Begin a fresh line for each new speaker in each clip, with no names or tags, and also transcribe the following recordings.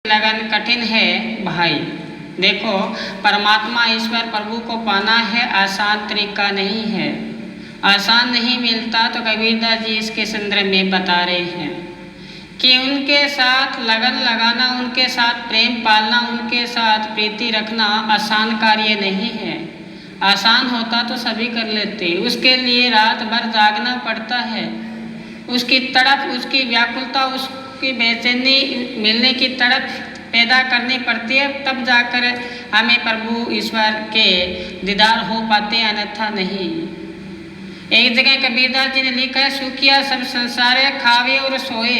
लगन कठिन है भाई। देखो, परमात्मा ईश्वर प्रभु को पाना है आसान तरीका नहीं है, आसान नहीं मिलता। तो कबीरदास जी इसके संदर्भ में बता रहे हैं कि उनके साथ लगन लगाना, उनके साथ प्रेम पालना, उनके साथ प्रीति रखना आसान कार्य नहीं है। आसान होता तो सभी कर लेते, उसके लिए रात भर जागना पड़ता है, उसकी तड़प, उसकी व्याकुलता, उसकी बेचैनी मिलने की तड़प पैदा करनी पड़ती है, तब जाकर हमें प्रभु ईश्वर के दीदार हो पाते हैं, अन्यथा नहीं। एक जगह कबीरदास जी ने लिखा है, सुखिया सब संसार है खावे और सोए,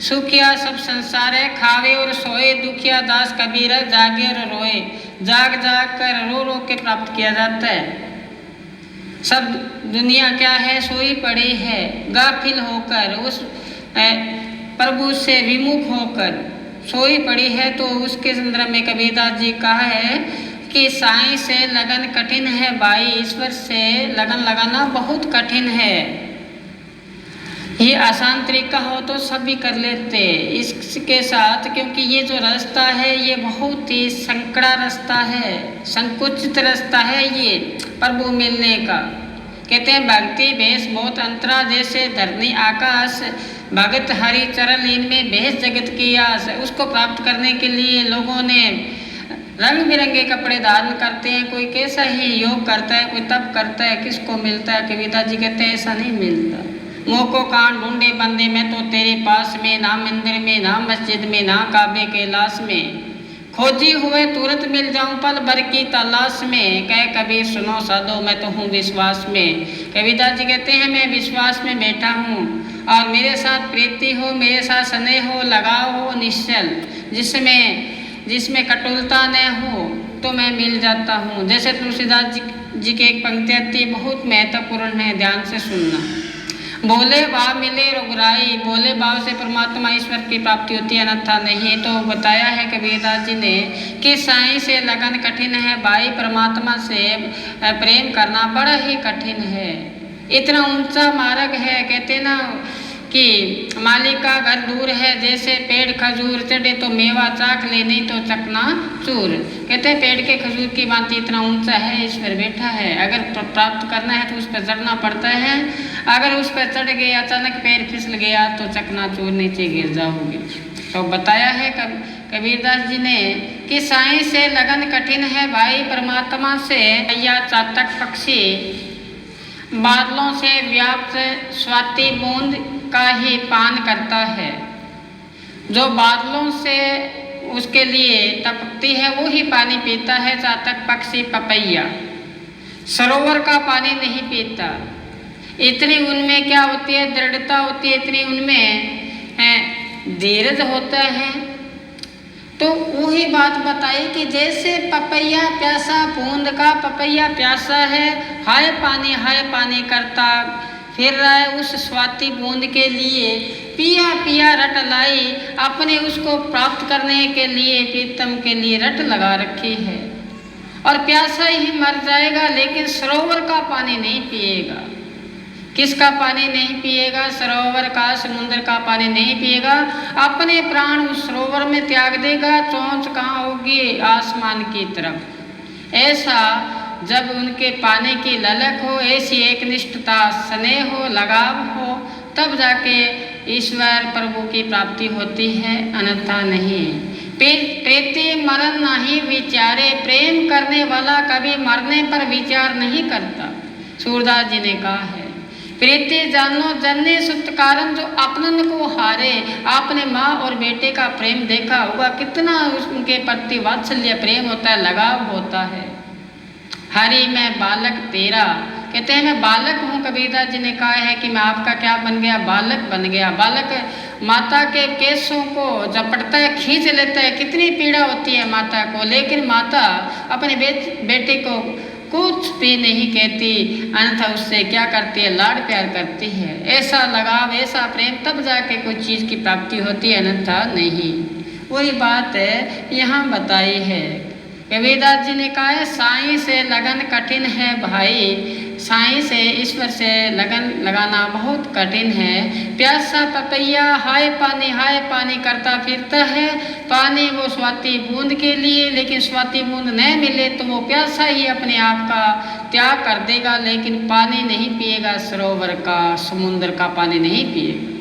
सुखिया सब संसार है खावे और सोए, दुखिया दास कबीर जागे और रोए। जाग जाग कर रो रो के प्राप्त किया जाता है। सब दुनिया क्या है, सोई पड़ी है, गाफिल होकर, उस प्रभु से विमुख होकर सोई पड़ी है। तो उसके संदर्भ में कबीरदास जी कहा है कि साईं से लगन कठिन है भाई, ईश्वर से लगन लगाना बहुत कठिन है। ये आसान तरीका हो तो सब भी कर लेते इसके साथ, क्योंकि ये जो रास्ता है ये बहुत ही संकड़ा रास्ता है, संकुचित रास्ता है ये प्रभु मिलने का। कहते हैं भक्ति भेष बहुत अंतरा, जैसे धरनी आकाश, भगत हरि चरण इनमें भेष जगत की आस। उसको प्राप्त करने के लिए लोगों ने रंग बिरंगे कपड़े धारण करते हैं, कोई कैसा ही योग करता है, कोई तप करता है, किसको मिलता है। कबीरदास जी कहते हैं ऐसा नहीं मिलता। मोह को कान ढूंढे बंदे में तो तेरे पास में, ना मंदिर में, ना मस्जिद में, ना काबे के लाश में, खोजी हुए तुरंत मिल जाऊं पल भर की तलाश में। कह कबीर सुनो साधो मैं तो हूँ विश्वास में। कबीरदास जी कहते हैं मैं विश्वास में बैठा हूँ, और मेरे साथ प्रीति हो, मेरे साथ स्नेह हो, लगाव हो निश्चल, जिसमें कटुलता न हो तो मैं मिल जाता हूँ। जैसे तुलसीदास जी की एक पंक्ति आती है, बहुत महत्वपूर्ण है, ध्यान से सुनना। बोले भाव मिले रघुराई, बोले भाव से परमात्मा ईश्वर की प्राप्ति होती है, अन्यथा नहीं। तो बताया है कबीरदास जी ने कि साईं से लगन कठिन है भाई, परमात्मा से प्रेम करना बड़ा ही कठिन है। इतना ऊंचा मार्ग है, कहते ना कि मालिक का घर दूर है, जैसे पेड़ खजूर चढ़े तो मेवा चाख ले, नहीं तो चकना चूर। कहते हैं पेड़ के खजूर की भांति इतना ऊंचा है, ईश्वर बैठा है। अगर प्राप्त करना है तो उस पर चढ़ना पड़ता है, अगर उस पर चढ़ गए अचानक पैर फिसल गया तो चकना चूर नीचे गिर जाओगे। तो बताया है कबीरदास जी ने कि साईं से लगन कठिन है भाई, परमात्मा से या चातक पक्षी बादलों से व्याप्त स्वाति बूंद का ही पान करता है। जो बादलों से उसके लिए टपकती है वो ही पानी पीता है। चातक पक्षी पपैया सरोवर का पानी नहीं पीता। इतनी उनमें क्या होती है, दृढ़ता होती है, इतनी उनमें धीरज होता है। तो वही बात बताई कि जैसे पपैया प्यासा, बूंद का पपैया प्यासा है, हाय पानी करता फिर रहा है, उस स्वाति बूंद के लिए पिया पिया रट लाई, अपने उसको प्राप्त करने के लिए, प्रीतम के लिए रट लगा रखी है। और प्यासा ही मर जाएगा, लेकिन सरोवर का पानी नहीं पिएगा। किसका पानी नहीं पिएगा? सरोवर का, समुद्र का पानी नहीं पिएगा। अपने प्राण उस सरोवर में त्याग देगा, चोंच कहाँ होगी? आसमान की तरफ। ऐसा जब उनके पाने की ललक हो, ऐसी एक निष्ठता, स्नेह हो, लगाव हो, तब जाके ईश्वर प्रभु की प्राप्ति होती है, अन्यथा नहीं। प्रीति मरण नहीं विचारे, प्रेम करने वाला कभी मरने पर विचार नहीं करता। सूरदास जी ने कहा है, प्रीति जानो जननी सुत कारण, जो अपनन को हारे। आपने माँ और बेटे का प्रेम देखा होगा, कितना उनके प्रति वात्सल्य प्रेम होता है, लगाव होता है। हरि मैं बालक तेरा, कहते हैं मैं बालक हूँ। कबीरदास जी ने कहा है कि मैं आपका क्या बन गया? बालक बन गया। बालक माता के केसों को झपटता है, खींच लेता है, कितनी पीड़ा होती है माता को, लेकिन माता अपने बेटे को कुछ भी नहीं कहती, अन्यथा उससे क्या करती है? लाड प्यार करती है। ऐसा लगाव, ऐसा प्रेम, तब जाके कोई चीज़ की प्राप्ति होती है, अन्यथा नहीं। वही बात है यहाँ बताई है। कबीरदास जी ने कहा है साईं से लगन कठिन है भाई, साईं से ईश्वर से लगन लगाना बहुत कठिन है। प्यासा पपैया हाय पानी करता फिरता है, पानी वो स्वाति बूंद के लिए, लेकिन स्वाति बूंद न मिले तो वो प्यासा ही अपने आप का त्याग कर देगा, लेकिन पानी नहीं पिएगा, सरोवर का समुद्र का पानी नहीं पिएगा।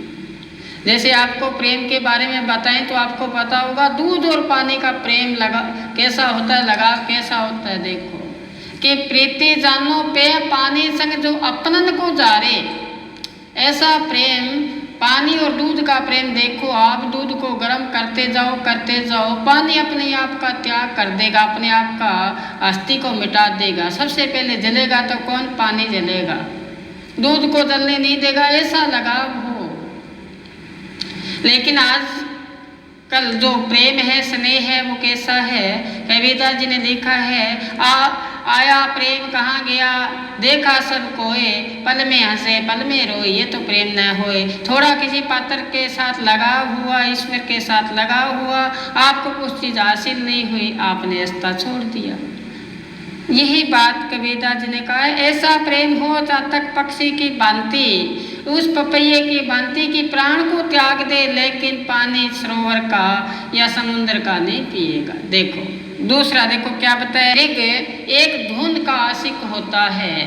जैसे आपको प्रेम के बारे में बताएं तो आपको पता होगा दूध और पानी का प्रेम लगा कैसा होता है, लगाव कैसा होता है। देखो कि प्रीति जानो पे पानी संग जो अपनन को जारे, ऐसा प्रेम पानी और दूध का प्रेम। देखो आप दूध को गर्म करते जाओ, पानी अपने आप का त्याग कर देगा, अपने आप का अस्थि को मिटा देगा। सबसे पहले जलेगा तो कौन? पानी जलेगा, दूध को जलने नहीं देगा। ऐसा लगाव हो। लेकिन आज कल जो प्रेम है, स्नेह है, वो कैसा है? कबीरदास जी ने लिखा है, आया प्रेम कहाँ गया, देखा सब कोए, पल में हंसे पल में रोए, ये तो प्रेम न होए। थोड़ा किसी पात्र के साथ लगाव हुआ, ईश्वर के साथ लगाव हुआ, आपको कुछ चीज़ हासिल नहीं हुई, आपने रास्ता छोड़ दिया। यही बात कबीरदास जी ने कहा है, ऐसा प्रेम हो चातक पक्षी की भांति, उस पपैये की भांति की प्राण को त्याग दे, लेकिन पानी सरोवर का या समुद्र का नहीं पिएगा। देखो दूसरा, देखो क्या बताया, मृग एक धुन का आशिक होता है,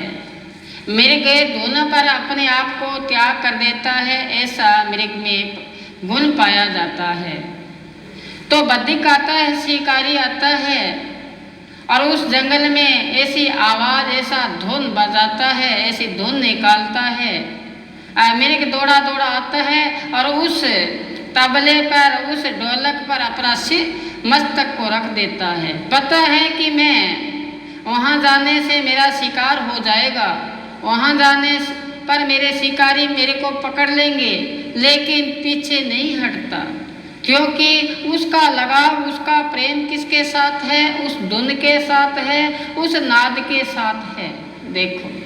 मृग धुन पर अपने आप को त्याग कर देता है, ऐसा मृग में गुण पाया जाता है। तो बद्धिक आता है, शिकारी आता है और उस जंगल में ऐसी आवाज़, ऐसा धुन बजाता है, ऐसी धुन निकालता है। मृग दौड़ा आता है और उस तबले पर, उस ढोलक पर अपना सिर मस्तक को रख देता है। पता है कि मैं वहाँ जाने से मेरा शिकार हो जाएगा, वहाँ जाने पर मेरे शिकारी मेरे को पकड़ लेंगे, लेकिन पीछे नहीं हटता, क्योंकि उसका लगाव, उसका प्रेम किसके साथ है? उस धुन के साथ है, उस नाद के साथ है। देखो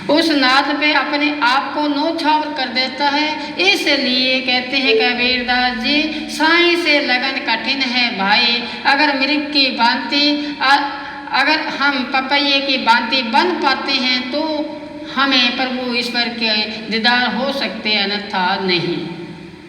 उस नाद पे अपने आप को न्यौछावर कर देता है। इसलिए कहते हैं कबीरदास जी, साईं से लगन कठिन है भाई। अगर मृग की भांति, अगर हम पपैये की भांति बन पाते हैं तो हमें प्रभु ईश्वर के दीदार हो सकते हैं, अन्यथा नहीं।